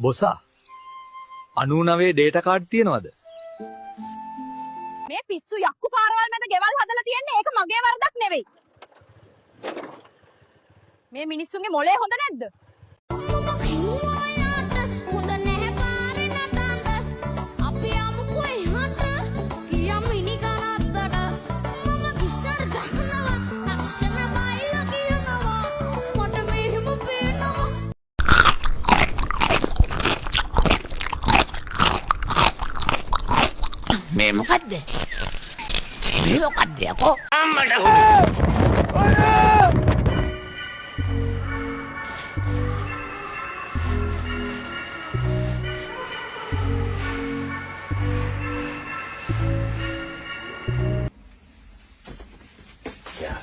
බොසා 99 data card තියනවද? මේ පිස්සු යක්කු පාරවල් මැද ගෙවල් හදලා තියන්නේ ඒක මගේ වරදක් නෙවෙයි. මේ මිනිස්සුන්ගේ මොලේ හොඳ නැද්ද? හොඳ නැහැ පාරේ නටන්න. අපි යමුකෝ එහාට. කියා මිනි ගනත්තට. මම ගිටර් ගහනවා. ලක්ෂණ බයිලා කියනවා. මට මෙහෙම පේනවා. මේ මොකද්ද? මේ මොකද්ද යකෝ? අම්මට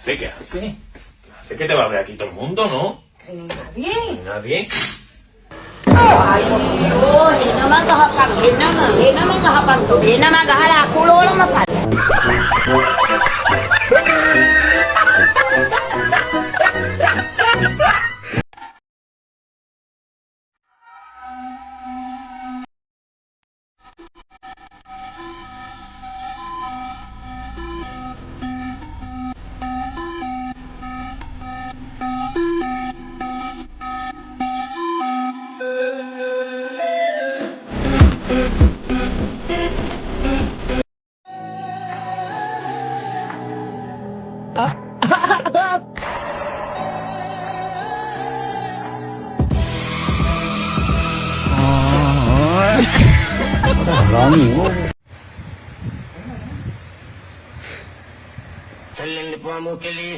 ¿Qué hace? ¿Qué te va a ver aquí todo el mundo, no? Que nadie. ¿Nadie? Ay, Dios, hinama gahapan, hinama gahapan to. Hinama gahala kulolo mapal. ਚੱਲਣ ਪਾਮੋ ਕੇ ਲਈ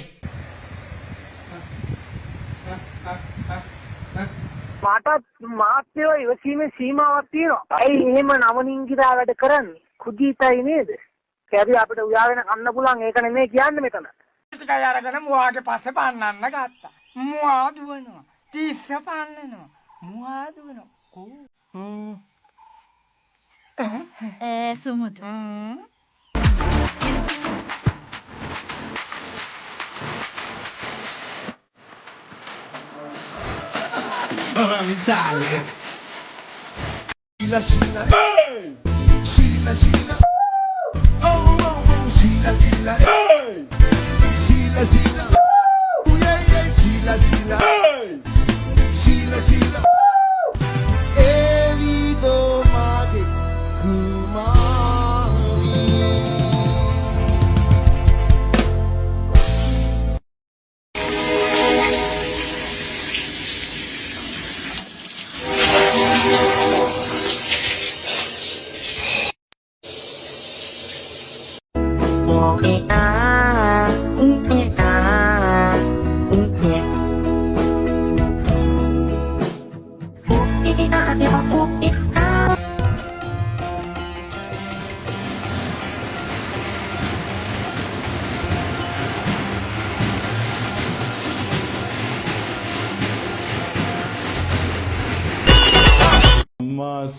මාටත් මාත්‍යෝ ඉවසීමේ සීමාවක් තියෙනවා. ඇයි එහෙම නවනින්ගිරා වැඩ කරන්නේ? කුජීතයි නේද? කැරි අපිට උයාගෙන කන්න පුළුවන් ඒක නෙමෙයි කියන්නේ මෙතන. ටිකයි අරගෙන මුවාගේ පස්සේ පන්නන්න ගත්තා. මුවා දුවනවා. තිස්ස පන්නනවා. මුවා දුවනවා. කෝ. සුමුදු. Sila.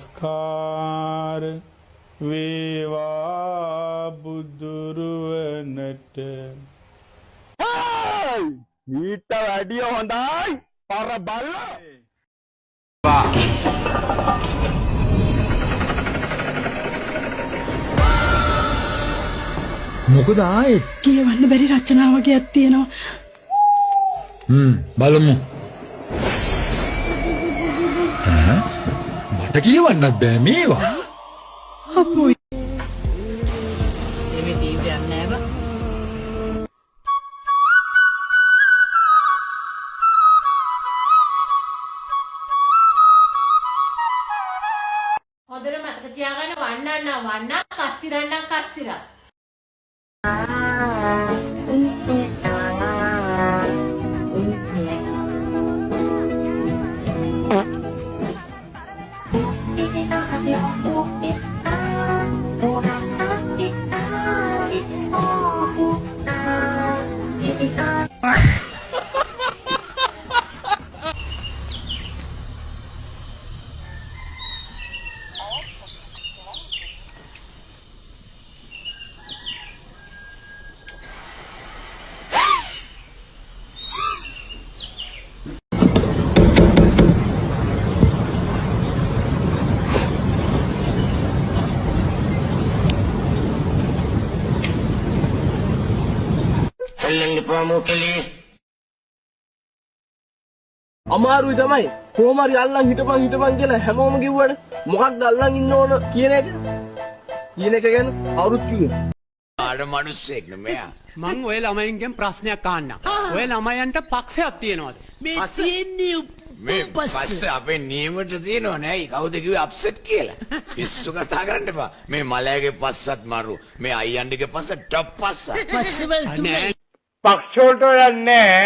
නමස්කාර වේවා බුදුරුවනට. ඊට වැඩිය හොඳයි පර බල්ලා. මොකද ආයේ කියවන්න බැරි රචනා වගේක් තියෙනවා. බලමු. මට කියවන්නත් බෑ මේවා. අපෝයි. මේ තීව්‍රයක් නෑ බා. හොඳට මතක තියාගන්න වන්න කස්සිරා. අමාරුයි තමයි. කොහොම හරි අල්ලන් හිටපන් කියලා හැමෝම කිව්වට මොකක්ද අල්ලන් ඉන්න ඕන කියන එක ගැන අවුරුත් කිව්වේ. ආඩ මිනිස්සෙක් නෙමෙයි. මං ඔය ළමයින්ගෙන් ප්‍රශ්නයක් අහන්නම්. ඔය ළමයන්ට පක්ෂයක් තියෙනවද? මේ තියෙන්නේ මේ පස්ස අපේ නියමට තියෙනව නෑ. කවුද කිව්වේ අප්සෙට් කියලා? පිස්සු කතා කරන්න එපා. මේ මලයාගේ පස්සත් මරු. මේ අයියන්ඩගේ පස්ස ටොප් පස්ස. පස්සවල තුනේ. පක්ෂෝට යන්නේ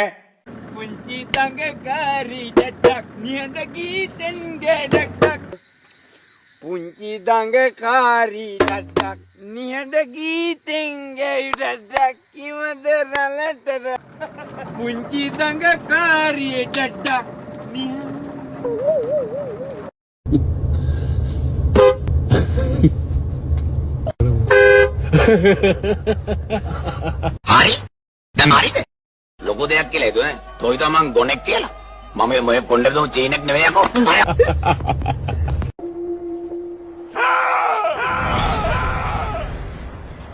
පුංචි දඟකාරී ඩඩක් නිහඬ ගීතෙන් ගැඩක්. පුංචි දඟකාරී ඩඩක් නිහඬ ගීතෙන් ගැඩක් කිවද රලටර. පුංචි දඟකාරී ඩඩක් හරි. දැන් හරිද? ලොකු දෙයක් කියලා හිතුවේ. තෝයි තමන් ගොනෙක් කියලා. මම මේ කොණ්ඩේ දෝ චේනක් නෙවෙයි අකෝ.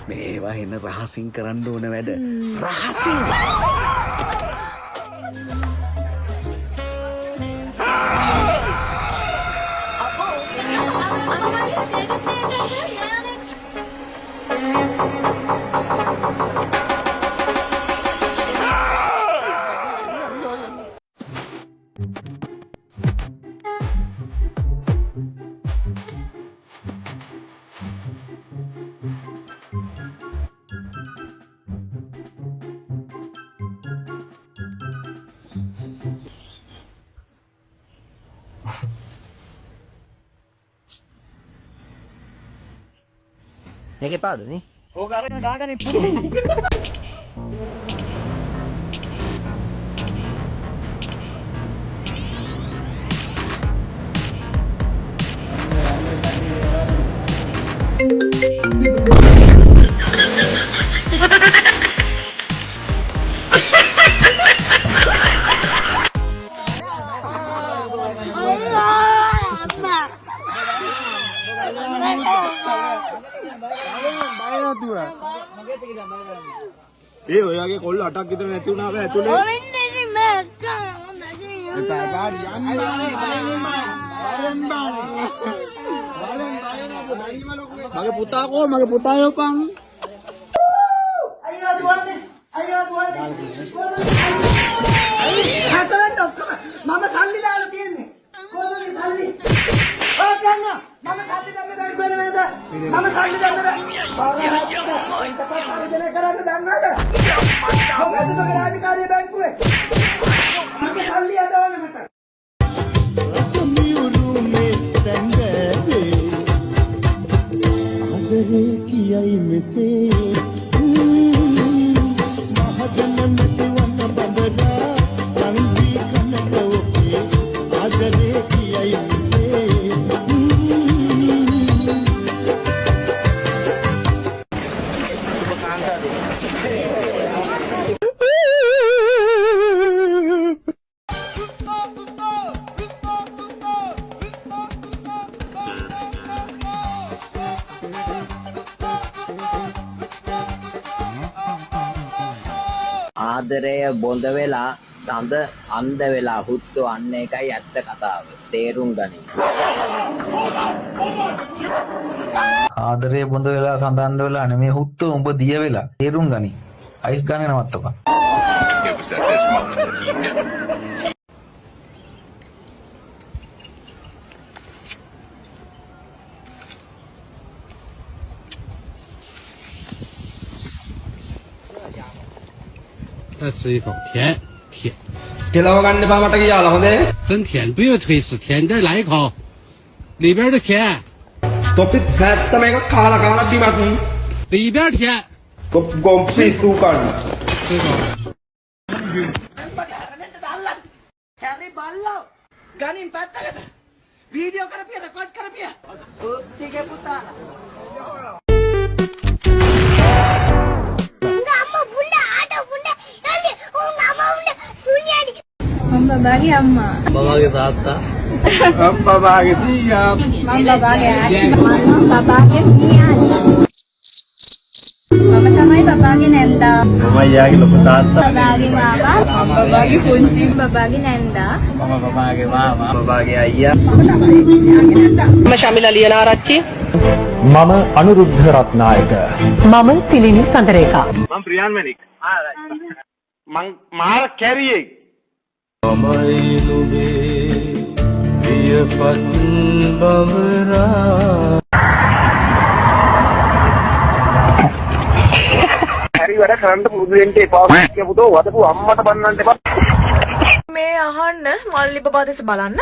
මේවා එන රහසින් කරන්න ඕන වැඩ. රහසින්. මේකේ පාද නේ? ඕක අරගෙන ගාගන්නේ පුරුදු. ඒ ඔයාගේ කොල්ල 8ක් විතර නැති වුණා බෑ ඇතුලේ. මගේ පුතා කො මගේ පුතා යෝපන්. අයියෝ දුවන්නේ. හතරෙන් ඔක්කොම මම සල්ලි දාලා තියෙන්නේ. කොහොමද මේ සල්ලි? ඔය ගන්න. මම සල්ලි දෙන්න බැරි වෙන නේද? මම සල්ලි දෙන්න බැරි. කරන්න දන්නවද? මොකද මගේ රාජකාරිය බැංකුවේ? මගේ සල්ලි අදවන්න මට. අදරේ කියයි මෙසේ මහජනමට වන්න බබරා රංගී කනක ඔකේ අදරේ කියයි මෙසේ ආදරය බොඳ වෙලා සඳ අන්ධ වෙලා හුත්තු අන්න එකයි ඇත්ත කතාව. තේරුම් ගනින්. ආදරේ බොඳ වෙලා සඳහන් වෙලා නෙමේ හුත්තු උඹ දිය වෙලා. තේරුම් ගනි. අයිස් ගන්න නවත්තපන්. කෙලව ගන්න එපා මට කියලා හොඳේ.真甜不要推死，甜的来一口，里边的甜， තොපිත් හැත්තම එක කාලා බිමක්. 里边甜。 ගොම් පිස්සු කන්න. හැරි බල්ලෝ. ගනින් පැත්තකට. Video කරපිය record කරපිය. ඔත්තිගේ පුතාලා. බබාගේ අම්මා බබාගේ තාත්තා බබාගේ සීයා මම බබාගේ ආච්චි මම බබාගේ පියාණි මම තමයි බබාගේ නැන්දා. මම අයියාගේ ලොකු තාත්තා. බබාගේ මාමා. බබාගේ පුංචි. බබාගේ නැන්දා. මම බබාගේ මාමා. බබාගේ අයියා. මම ශමිලා ලියනාරච්චි. මම අනුරුද්ධ රත්නායක. මම තිලිනි සඳරේකා. මම ප්‍රියාන් මැණික්. මං මාර කැරියෙක්. මමයි නුඹේ පියපත් බවරා. හරි වැඩ කරන්න පුරුදු වෙන්න එපා. කියපුතෝ වදපු අම්මට බන්නන්න එපා. මේ අහන්න මල්ලි බබා දෙස බලන්න.